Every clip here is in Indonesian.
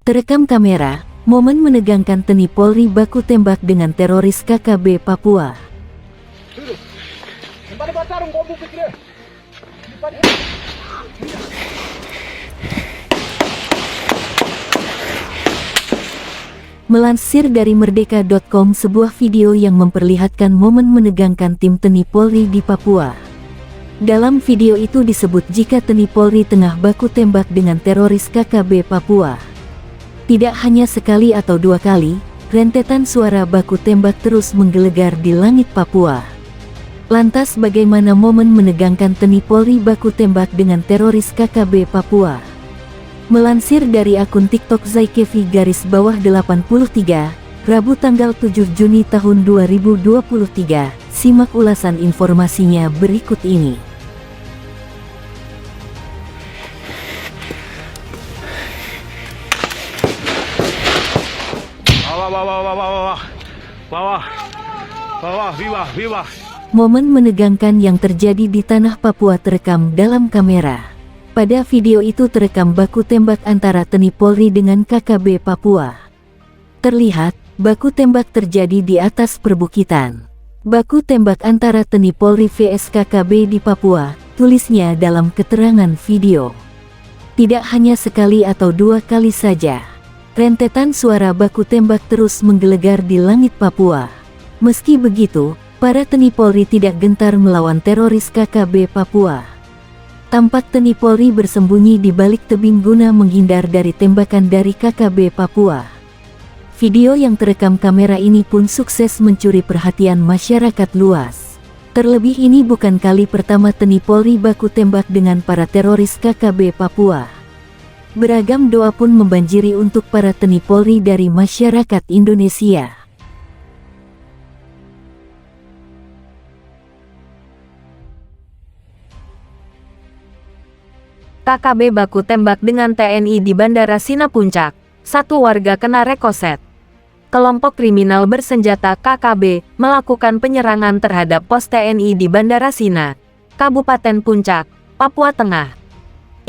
Terekam kamera, momen menegangkan TNI Polri baku tembak dengan teroris KKB Papua. Melansir dari merdeka.com, sebuah video yang memperlihatkan momen menegangkan tim TNI Polri di Papua. Dalam video itu disebut jika TNI Polri tengah baku tembak dengan teroris KKB Papua. Tidak hanya sekali atau dua kali, rentetan suara baku tembak terus menggelegar di langit Papua. Lantas bagaimana momen menegangkan TNI Polri baku tembak dengan teroris KKB Papua? Melansir dari akun TikTok Zaykevi_83, Rabu tanggal 7 Juni tahun 2023, simak ulasan informasinya berikut ini. Momen menegangkan yang terjadi di tanah Papua terekam dalam kamera. Pada video itu terekam baku tembak antara TNI Polri dengan KKB Papua. Terlihat, baku tembak terjadi di atas perbukitan. Baku tembak antara TNI Polri vs KKB di Papua, tulisnya dalam keterangan video. Tidak hanya sekali atau dua kali saja. Rentetan suara baku tembak terus menggelegar di langit Papua. Meski begitu, para TNI Polri tidak gentar melawan teroris KKB Papua. Tampak TNI Polri bersembunyi di balik tebing guna menghindar dari tembakan dari KKB Papua. Video yang terekam kamera ini pun sukses mencuri perhatian masyarakat luas. Terlebih ini bukan kali pertama TNI Polri baku tembak dengan para teroris KKB Papua. Beragam doa pun membanjiri untuk para TNI Polri dari masyarakat Indonesia. KKB baku tembak dengan TNI di Bandara Sina Puncak. Satu warga kena rekoset. Kelompok kriminal bersenjata KKB melakukan penyerangan terhadap pos TNI di Bandara Sina, Kabupaten Puncak, Papua Tengah.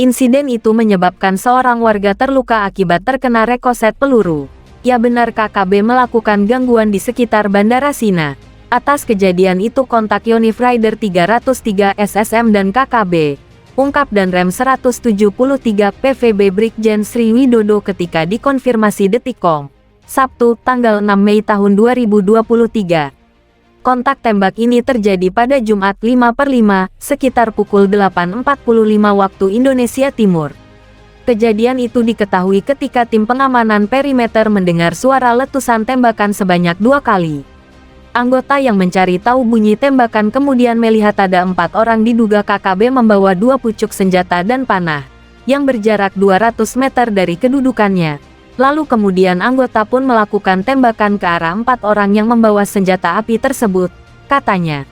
Insiden itu menyebabkan seorang warga terluka akibat terkena rekoset peluru. Ya benar, KKB melakukan gangguan di sekitar Bandara Sina. Atas kejadian itu kontak Yonif Rider 303 SSM dan KKB. Ungkap dan Rem 173 PVB Brigjen Sri Widodo ketika dikonfirmasi Detikcom, Sabtu, tanggal 6 Mei tahun 2023. Kontak tembak ini terjadi pada Jumat 5/5, sekitar pukul 8.45 waktu Indonesia Timur. Kejadian itu diketahui ketika tim pengamanan perimeter mendengar suara letusan tembakan sebanyak 2 kali. Anggota yang mencari tahu bunyi tembakan kemudian melihat ada 4 orang diduga KKB membawa 2 pucuk senjata dan panah, yang berjarak 200 meter dari kedudukannya. Lalu kemudian anggota pun melakukan tembakan ke arah 4 orang yang membawa senjata api tersebut, katanya.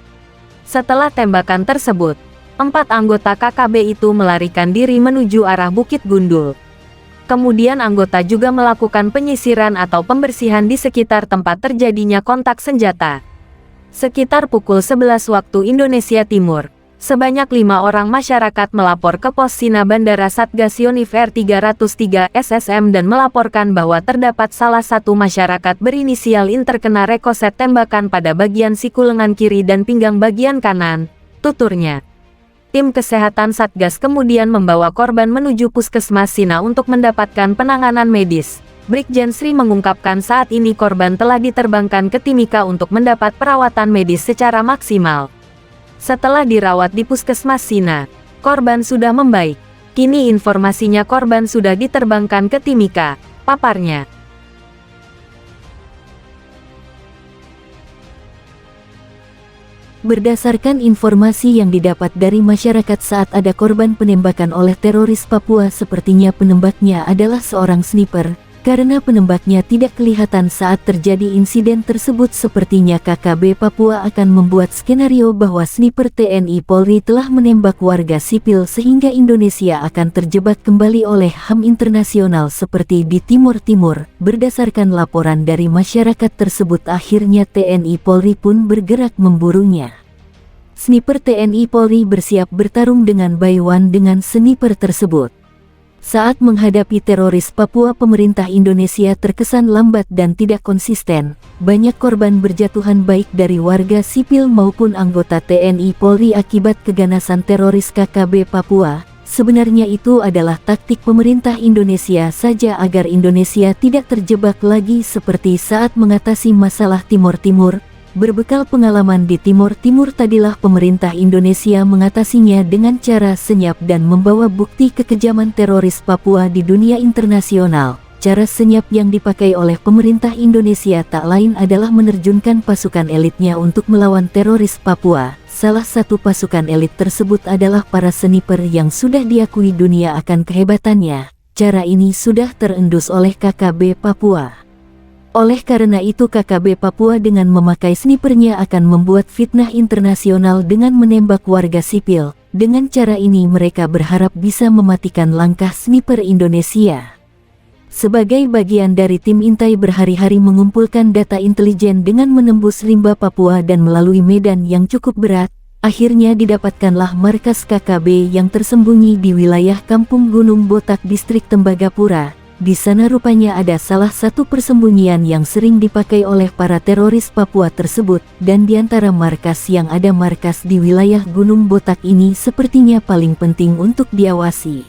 Setelah tembakan tersebut, 4 anggota KKB itu melarikan diri menuju arah Bukit Gundul. Kemudian anggota juga melakukan penyisiran atau pembersihan di sekitar tempat terjadinya kontak senjata. Sekitar pukul 11 waktu Indonesia Timur, sebanyak 5 orang masyarakat melapor ke pos Sina Bandara Satgas Yonif R303 SSM dan melaporkan bahwa terdapat salah satu masyarakat berinisial IN terkena rekoset tembakan pada bagian siku lengan kiri dan pinggang bagian kanan, tuturnya. Tim kesehatan Satgas kemudian membawa korban menuju Puskesmas Sina untuk mendapatkan penanganan medis. Brigjen Sri mengungkapkan saat ini korban telah diterbangkan ke Timika untuk mendapat perawatan medis secara maksimal. Setelah dirawat di Puskesmas Sina, korban sudah membaik. Kini informasinya korban sudah diterbangkan ke Timika, paparnya. Berdasarkan informasi yang didapat dari masyarakat saat ada korban penembakan oleh teroris Papua, sepertinya penembaknya adalah seorang sniper. Karena penembaknya tidak kelihatan saat terjadi insiden tersebut, sepertinya KKB Papua akan membuat skenario bahwa sniper TNI Polri telah menembak warga sipil sehingga Indonesia akan terjebak kembali oleh HAM internasional seperti di Timur Timur. Berdasarkan laporan dari masyarakat tersebut, akhirnya TNI Polri pun bergerak memburunya. Sniper TNI Polri bersiap bertarung dengan Baywan dengan sniper tersebut. Saat menghadapi teroris Papua, pemerintah Indonesia terkesan lambat dan tidak konsisten. Banyak korban berjatuhan baik dari warga sipil maupun anggota TNI Polri akibat keganasan teroris KKB Papua. Sebenarnya itu adalah taktik pemerintah Indonesia saja agar Indonesia tidak terjebak lagi seperti saat mengatasi masalah Timor Timur. Berbekal pengalaman di Timor Timur tadilah pemerintah Indonesia mengatasinya dengan cara senyap dan membawa bukti kekejaman teroris Papua di dunia internasional. Cara senyap yang dipakai oleh pemerintah Indonesia tak lain adalah menerjunkan pasukan elitnya untuk melawan teroris Papua. Salah satu pasukan elit tersebut adalah para sniper yang sudah diakui dunia akan kehebatannya. Cara ini sudah terendus oleh KKB Papua. Oleh karena itu KKB Papua dengan memakai snipernya akan membuat fitnah internasional dengan menembak warga sipil. Dengan cara ini mereka berharap bisa mematikan langkah sniper Indonesia. Sebagai bagian dari tim intai berhari-hari mengumpulkan data intelijen dengan menembus rimba Papua dan melalui medan yang cukup berat, akhirnya didapatkanlah markas KKB yang tersembunyi di wilayah Kampung Gunung Botak distrik Tembagapura. Di sana rupanya ada salah satu persembunyian yang sering dipakai oleh para teroris Papua tersebut, dan di antara markas yang ada markas di wilayah Gunung Botak ini sepertinya paling penting untuk diawasi.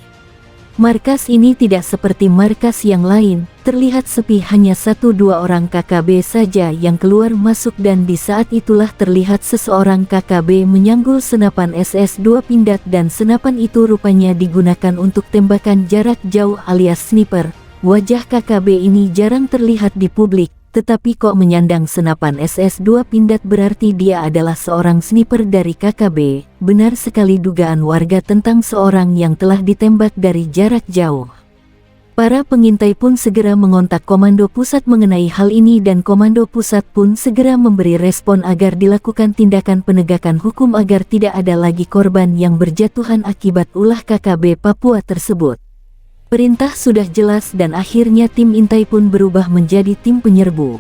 Markas ini tidak seperti markas yang lain, terlihat sepi, hanya 1-2 orang KKB saja yang keluar masuk, dan di saat itulah terlihat seseorang KKB menyanggul senapan SS-2 Pindad, dan senapan itu rupanya digunakan untuk tembakan jarak jauh alias sniper. Wajah KKB ini jarang terlihat di publik, tetapi kok menyandang senapan SS-2 Pindad berarti dia adalah seorang sniper dari KKB. Benar sekali dugaan warga tentang seorang yang telah ditembak dari jarak jauh. Para pengintai pun segera mengontak Komando Pusat mengenai hal ini, dan Komando Pusat pun segera memberi respon agar dilakukan tindakan penegakan hukum agar tidak ada lagi korban yang berjatuhan akibat ulah KKB Papua tersebut. Perintah sudah jelas dan akhirnya tim intai pun berubah menjadi tim penyerbu.